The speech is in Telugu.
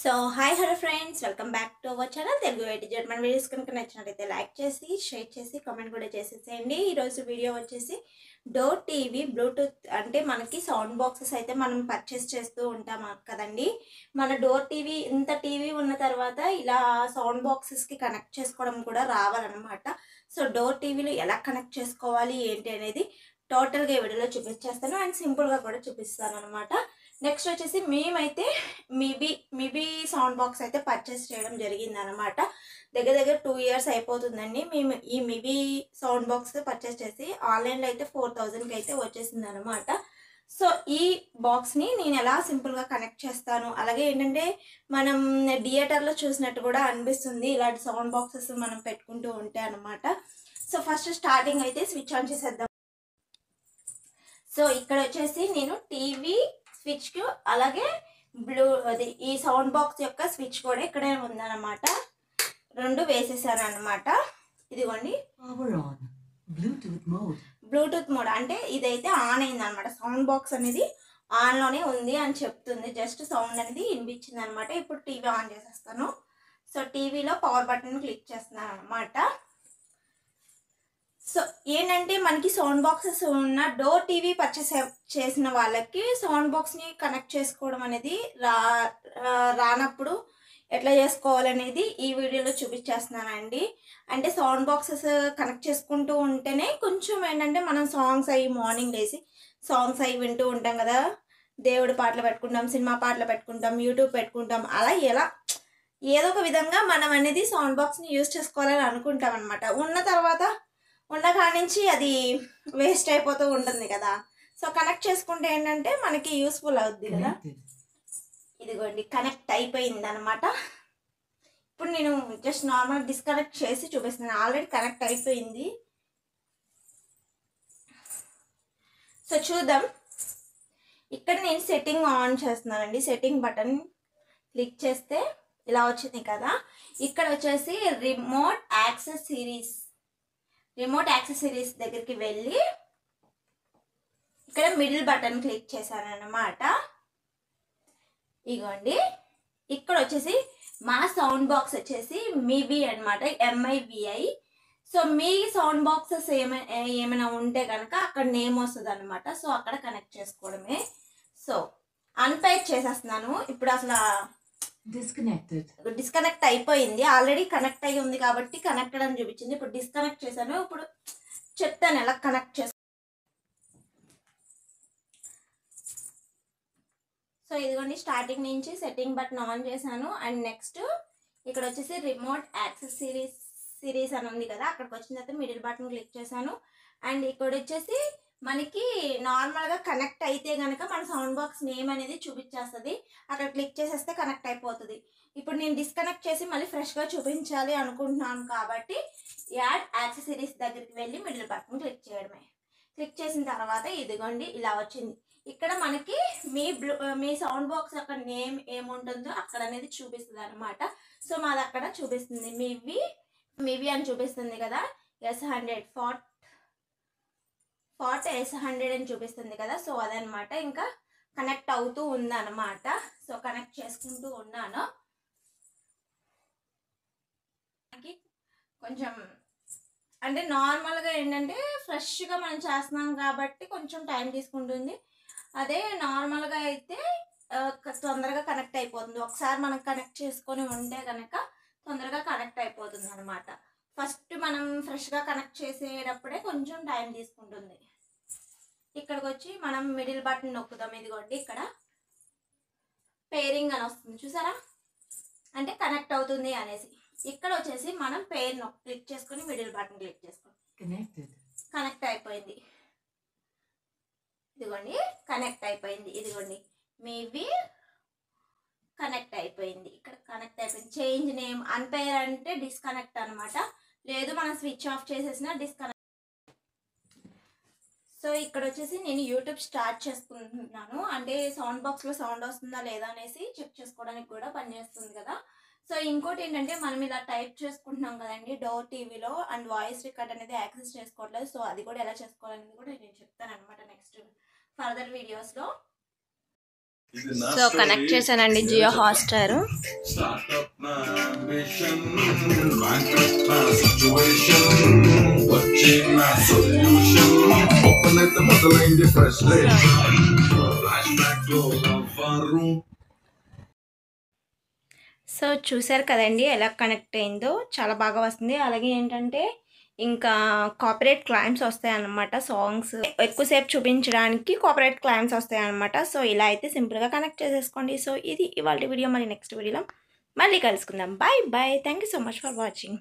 So hi hello friends, welcome back to our channel Telugu eighty Z. మన వీడియోస్ కనుక నచ్చినట్లయితే లైక్ చేసి షేర్ చేసి కామెంట్ కూడా చేసేసేయండి. ఈరోజు వీడియో వచ్చేసి డోర్ టీవీ బ్లూటూత్, అంటే మనకి సౌండ్ బాక్సెస్ అయితే మనం పర్చేస్ చేస్తూ ఉంటాం కదండి. మన డోర్ టీవీ ఇంత టీవీ ఉన్న తర్వాత ఇలా సౌండ్ బాక్సెస్కి కనెక్ట్ చేసుకోవడం కూడా రావాలన్నమాట. సో డోర్ టీవీలో ఎలా కనెక్ట్ చేసుకోవాలి ఏంటి అనేది టోటల్గా ఈ వీడియోలో చూపించేస్తాను అండ్ సింపుల్గా కూడా చూపిస్తాను అనమాట. నెక్స్ట్ వచ్చేసి మేమైతే మిబీ సౌండ్ బాక్స్ అయితే పర్చేస్ చేయడం జరిగింది అనమాట. దగ్గర దగ్గర 2 years అయిపోతుందండి. మేము ఈ మిబీ సౌండ్ బాక్స్ పర్చేస్ చేసి ఆన్లైన్లో అయితే 4000కి అయితే వచ్చేసింది అనమాట. సో ఈ బాక్స్ని నేను ఎలా సింపుల్గా కనెక్ట్ చేస్తాను, అలాగే ఏంటంటే మనం థియేటర్లో చూసినట్టు కూడా అనిపిస్తుంది ఇలాంటి సౌండ్ బాక్సెస్ మనం పెట్టుకుంటూ ఉంటే అనమాట. సో ఫస్ట్ స్టార్టింగ్ అయితే స్విచ్ ఆన్ చేసేద్దాం. సో ఇక్కడ వచ్చేసి నేను టీవీ స్విచ్కి అలాగే ఈ సౌండ్ బాక్స్ యొక్క స్విచ్ కూడా ఇక్కడే ఉందన్నమాట. రెండు వేసేసాను అనమాట. ఇదిగోండి బ్లూటూత్ మోడ్ అంటే ఇదైతే ఆన్ అయింది అనమాట. సౌండ్ బాక్స్ అనేది ఆన్లోనే ఉంది అని చెప్తుంది. జస్ట్ సౌండ్ అనేది వినిపించింది అనమాట. ఇప్పుడు టీవీ ఆన్ చేసేస్తాను. సో టీవీలో పవర్ బటన్ క్లిక్ చేస్తున్నాను అనమాట. సో ఏంటంటే మనకి సౌండ్ బాక్సెస్ ఉన్న డోర్ టీవీ పర్చేస్ చేసిన వాళ్ళకి సౌండ్ బాక్స్ని కనెక్ట్ చేసుకోవడం అనేది రానప్పుడు ఎట్లా చేసుకోవాలనేది ఈ వీడియోలో చూపించేస్తున్నానండి. అంటే సౌండ్ బాక్సెస్ కనెక్ట్ చేసుకుంటూ ఉంటేనే కొంచెం ఏంటంటే మనం సాంగ్స్ అవి మార్నింగ్ లేసి సాంగ్స్ అవి వింటూ ఉంటాం కదా. దేవుడి పాటలు పెట్టుకుంటాం, సినిమా పాటలు పెట్టుకుంటాం, యూట్యూబ్ పెట్టుకుంటాం. అలా ఏదో ఒక విధంగా మనం అనేది సౌండ్ బాక్స్ని యూజ్ చేసుకోవాలని అనుకుంటాం అనమాట. ఉన్న కాడి నుంచి అది వేస్ట్ అయిపోతూ ఉంటుంది కదా. సో కనెక్ట్ చేసుకుంటే ఏంటంటే మనకి యూస్ఫుల్ అవుద్ది కదా. ఇదిగోండి కనెక్ట్ అయిపోయింది అనమాట. ఇప్పుడు నేను జస్ట్ నార్మల్ డిస్కనెక్ట్ చేసి చూపిస్తున్నాను. ఆల్రెడీ కనెక్ట్ అయిపోయింది. సో చూద్దాం. ఇక్కడ నేను సెట్టింగ్ ఆన్ చేస్తున్నానండి. సెట్టింగ్ బటన్ క్లిక్ చేస్తే ఇలా వచ్చింది కదా. ఇక్కడ వచ్చేసి రిమోట్ యాక్సెసరీస్ దగ్గరికి వెళ్ళి ఇక్కడ మిడిల్ బటన్ క్లిక్ చేశాను అన్నమాట. ఇగోండి ఇక్కడ వచ్చేసి మా సౌండ్ బాక్స్ వచ్చేసి మిబీ అనమాట, MIBI. సో మీ సౌండ్ బాక్సెస్ ఏమైనా ఉంటే కనుక అక్కడ నేమ్ వస్తుంది అనమాట. సో అక్కడ కనెక్ట్ చేసుకోవడమే. సో అన్పైర్ చేసేస్తున్నాను. ఇప్పుడు అసలు డిస్కనెక్ట్ అయిపోయింది. ఆల్రెడీ కనెక్ట్ అయ్యి ఉంది కాబట్టి కనెక్టెడ్ అని చూపించింది. ఇప్పుడు డిస్కనెక్ట్ చేశాను. ఇప్పుడు చెప్తాను ఎలా కనెక్ట్ చేస్తాను. సో ఇదిగోండి స్టార్టింగ్ నుంచి సెట్టింగ్ బటన్ ఆన్ చేశాను. అండ్ నెక్స్ట్ ఇక్కడ వచ్చేసి రిమోట్ యాక్సెసరీస్ అని ఉంది కదా. అక్కడికి వచ్చిన తర్వాత మిడిల్ బటన్ క్లిక్ చేశాను. అండ్ ఇక్కడ వచ్చేసి మనకి నార్మల్గా కనెక్ట్ అయితే కనుక మన సౌండ్ బాక్స్ నేమ్ అనేది చూపించేస్తుంది. అక్కడ క్లిక్ చేసేస్తే కనెక్ట్ అయిపోతుంది. ఇప్పుడు నేను డిస్కనెక్ట్ చేసి మళ్ళీ ఫ్రెష్గా చూపించాలి అనుకుంటున్నాను కాబట్టి యాడ్ యాక్సెసరీస్ దగ్గరికి వెళ్ళి మిడిల్ బటన్ క్లిక్ చేయడమే. క్లిక్ చేసిన తర్వాత ఇదిగోండి ఇలా వచ్చింది. ఇక్కడ మనకి మీ సౌండ్ బాక్స్ యొక్క నేమ్ ఏముంటుందో అక్కడ అనేది చూపిస్తుంది అనమాట. సో మాది అక్కడ చూపిస్తుంది మివి అని చూపిస్తుంది కదా. S100 ఫార్ట్ S100 అని చూపిస్తుంది కదా. సో అదనమాట. ఇంకా కనెక్ట్ అవుతూ ఉందన్నమాట. సో కనెక్ట్ చేసుకుంటూ ఉన్నాను. కొంచెం అంటే నార్మల్గా ఏంటంటే ఫ్రెష్గా మనం చేస్తున్నాం కాబట్టి కొంచెం టైం తీసుకుంటుంది. అదే నార్మల్గా అయితే తొందరగా కనెక్ట్ అయిపోతుంది. ఒకసారి మనం కనెక్ట్ చేసుకొని ఉంటే కనుక తొందరగా కనెక్ట్ అయిపోతుంది అనమాట. ఫస్ట్ మనం ఫ్రెష్గా కనెక్ట్ చేసేటప్పుడే కొంచెం టైం తీసుకుంటుంది. ఇక్కడికి వచ్చి మనం మిడిల్ బటన్ నొక్కుదాం. ఇదిగోండి ఇక్కడ పేరింగ్ అని వస్తుంది చూసారా, అంటే కనెక్ట్ అవుతుంది అనేసి. ఇక్కడ వచ్చేసి మనం పేర్ క్లిక్ చేసుకొని మిడిల్ బటన్ క్లిక్ చేసుకోండి. కనెక్ట్ అయిపోయింది. ఇదిగోండి కనెక్ట్ అయిపోయింది. ఇదిగోండి మేబీ కనెక్ట్ అయిపోయింది. ఇక్కడ కనెక్ట్ అయిపోయింది. చేంజ్ నేమ్ అన్పైర్ అంటే డిస్కనెక్ట్ అనమాట. లేదు మనం స్విచ్ ఆఫ్ చేసేసిన డిస్కనెక్ట్. సో ఇక్కడ వచ్చేసి నేను యూట్యూబ్ స్టార్ట్ చేసుకుంటున్నాను. అంటే సౌండ్ బాక్స్లో సౌండ్ వస్తుందా లేదా అనేసి చెక్ చేసుకోవడానికి కూడా పనిచేస్తుంది కదా. సో ఇంకోటి ఏంటంటే మనం ఇలా టైప్ చేసుకుంటున్నాం కదండి డోర్ టీవీలో, అండ్ వాయిస్ రికార్డ్ అనేది యాక్సెస్ చేసుకోవట్లేదు. సో అది కూడా ఎలా చేసుకోవాలనేది కూడా నేను చెప్తాను అనమాట నెక్స్ట్ ఫర్దర్ వీడియోస్లో. సో కనెక్ట్ చేశానండి జియో హాట్స్టార్. సో చూసారు కదండి ఎలా కనెక్ట్ అయిందో, చాలా బాగా వస్తుంది. అలాగే ఏంటంటే ఇంకా కాపీరైట్ క్లైమ్స్ వస్తాయన్నమాట. సాంగ్స్ ఎక్కువసేపు చూపించడానికి కాపీరైట్ క్లైమ్స్ వస్తాయన్నమాట. సో ఇలా అయితే సింపుల్గా కనెక్ట్ చేసేసుకోండి. సో ఇది ఇవాళ వీడియో. మరి నెక్స్ట్ వీడియోలో మళ్ళీ కలుసుకుందాం. Bye bye. Thank you so much for watching.